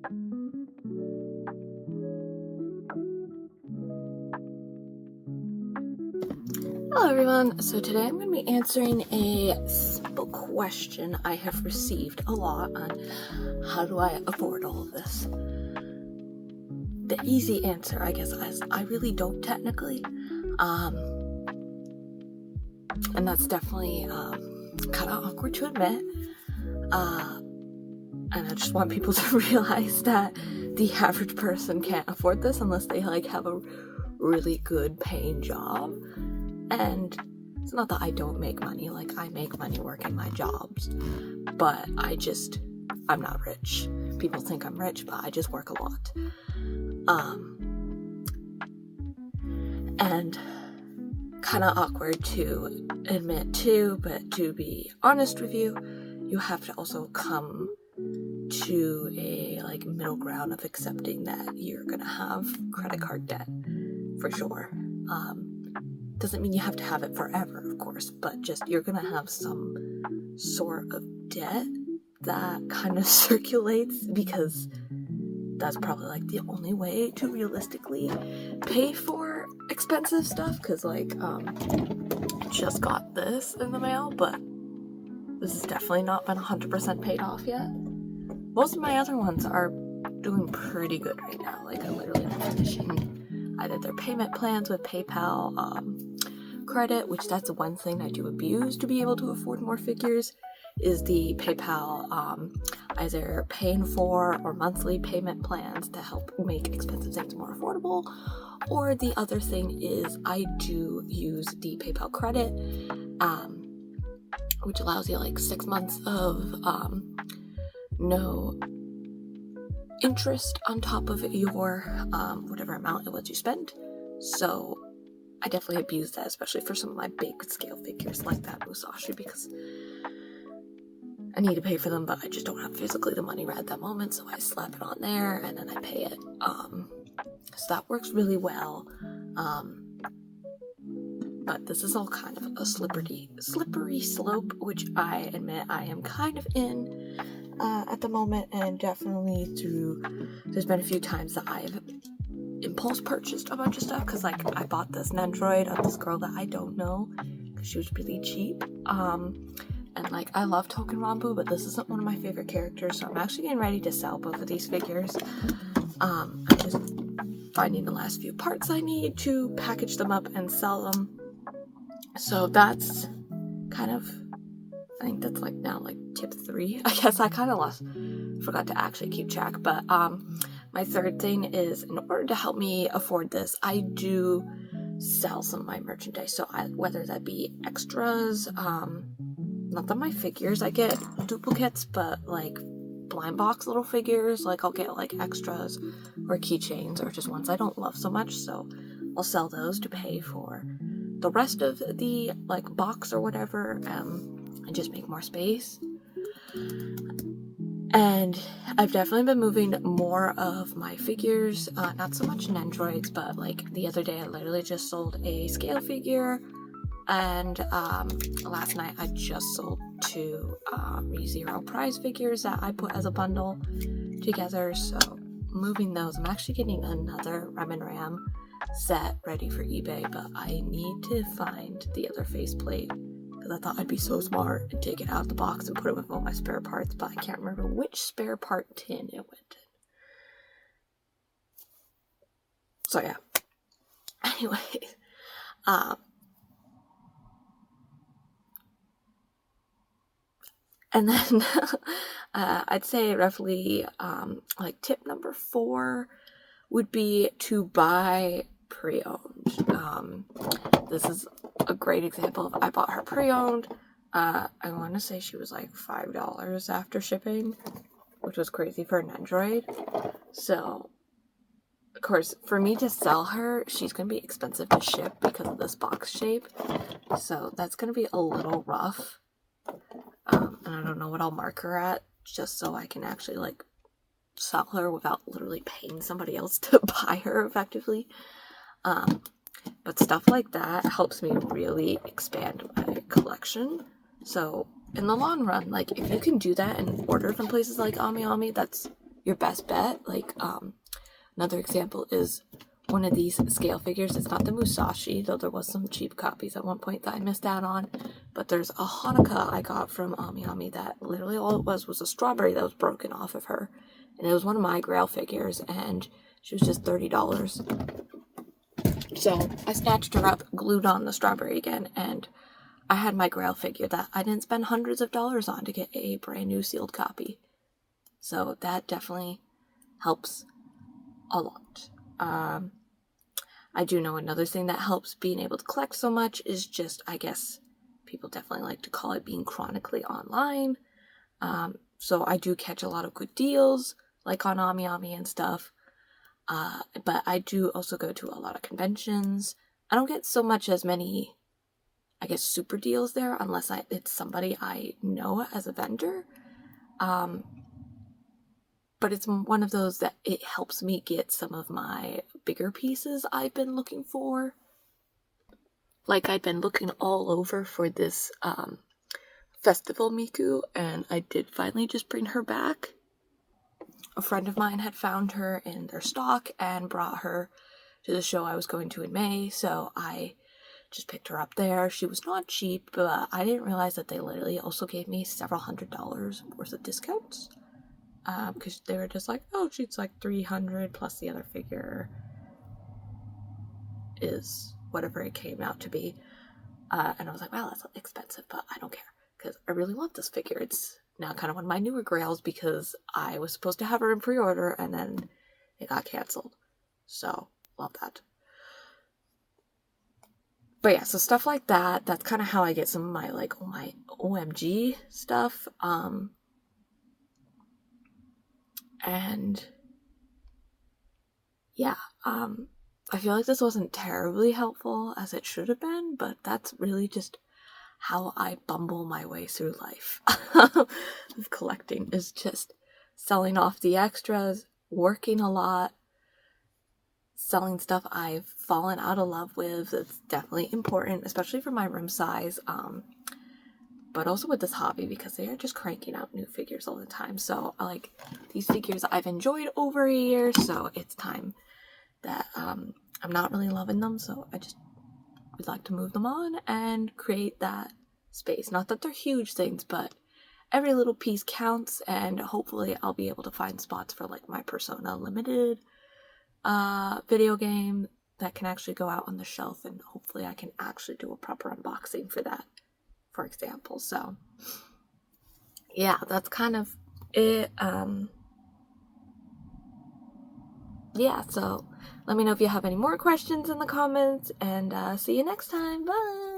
Hello everyone, so today I'm going to be answering a simple question I have received a lot on how do I afford all of this. The easy answer, I guess, is I really don't technically, and that's definitely kind of awkward to admit, and I just want people to realize that the average person can't afford this unless they have a really good paying job. And it's not that I don't make money, I make money working my jobs, but I'm not rich. People think I'm rich, but I just work a lot. And kind of awkward to admit too, but to be honest with you, you have to also come to a middle ground of accepting that you're gonna have credit card debt for sure. Doesn't mean you have to have it forever, of course, but just you're gonna have some sort of debt that kind of circulates, because that's probably the only way to realistically pay for expensive stuff, because just got this in the mail, but this has definitely not been 100% paid off yet. Most of my other ones are doing pretty good right now. I literally am finishing either their payment plans with PayPal credit, which that's one thing I do abuse to be able to afford more figures, is the PayPal either paying for or monthly payment plans to help make expensive things more affordable. Or the other thing is I do use the PayPal credit, which allows you 6 months of no interest on top of your whatever amount it lets you spend. So I definitely abuse that, especially for some of my big scale figures like that Musashi, because I need to pay for them, but I just don't have physically the money right at that moment, so I slap it on there and then I pay it. So that works really well. But this is all kind of a slippery slope, which I admit I am kind of in at the moment, and definitely there's been a few times that I've impulse purchased a bunch of stuff, because I bought this Nendroid of this girl that I don't know because she was really cheap, and I love Token Rambu, but this isn't one of my favorite characters, so I'm actually getting ready to sell both of these figures. I'm just finding the last few parts I need to package them up and sell them, so that's kind of, I think that's now tip 3. I guess I kind of forgot to actually keep track, but my third thing is, in order to help me afford this, I do sell some of my merchandise. So whether that be extras, not that my figures I get duplicates, but blind box little figures, I'll get extras or keychains, or just ones I don't love so much. So I'll sell those to pay for the rest of the box or whatever, and just make more space. And I've definitely been moving more of my figures, not so much Nendroids, but the other day I literally just sold a scale figure, and last night I just sold 2 ReZero prize figures that I put as a bundle together. So moving those, I'm actually getting another Rem and Ram set ready for eBay, but I need to find the other faceplate, because I thought I'd be so smart and take it out of the box and put it with all my spare parts, but I can't remember which spare part tin it went in. So yeah. Anyways, and then I'd say roughly tip number 4 would be to buy pre-owned. This is a great example of, I bought her pre-owned. I want to say she was $5 after shipping, which was crazy for an Android. So, of course, for me to sell her, she's going to be expensive to ship because of this box shape. So that's going to be a little rough. And I don't know what I'll mark her at, just so I can actually sell her without literally paying somebody else to buy her effectively. But stuff like that helps me really expand my collection. So in the long run, if you can do that and order from places like AmiAmi, that's your best bet. Like, another example is one of these scale figures. It's not the Musashi, though there was some cheap copies at one point that I missed out on. But there's a Hanukkah I got from Ami Ami that literally all it was a strawberry that was broken off of her. And it was one of my Grail figures, and she was just $30. So I snatched her up, glued on the strawberry again, and I had my Grail figure that I didn't spend hundreds of dollars on to get a brand new sealed copy. So that definitely helps a lot. I do know another thing that helps being able to collect so much is just, I guess, people definitely like to call it being chronically online. So I do catch a lot of good deals, like on Ami Ami and stuff. But I do also go to a lot of conventions. I don't get so much as many, I guess, super deals there unless it's somebody I know as a vendor. But it's one of those that it helps me get some of my bigger pieces I've been looking for. Like, I'd been looking all over for this festival Miku, and I did finally just bring her back. A friend of mine had found her in their stock and brought her to the show I was going to in May, so I just picked her up there. She was not cheap, but I didn't realize that they literally also gave me several $100s worth of discounts. Because they were just like, oh, she's like $300 plus the other figure is whatever it came out to be. And I was like, wow, that's expensive, but I don't care because I really love this figure. It's now kind of one of my newer grails because I was supposed to have her in pre-order and then it got canceled. So, love that. But yeah, so stuff like that, that's kind of how I get some of my, like, my OMG stuff. And yeah, I feel like this wasn't terribly helpful as it should have been, but that's really just how I bumble my way through life. With collecting is just selling off the extras, working a lot, selling stuff I've fallen out of love with. It's definitely important, especially for my room size. But also with this hobby because they are just cranking out new figures all the time. So like these figures I've enjoyed over a year, so it's time that I'm not really loving them, so I just would like to move them on and create that space. Not that they're huge things, but every little piece counts, and hopefully I'll be able to find spots for like my Persona Limited video game that can actually go out on the shelf, and hopefully I can actually do a proper unboxing for that, for example. So yeah, that's kind of it. Yeah, so let me know if you have any more questions in the comments, and see you next time. Bye!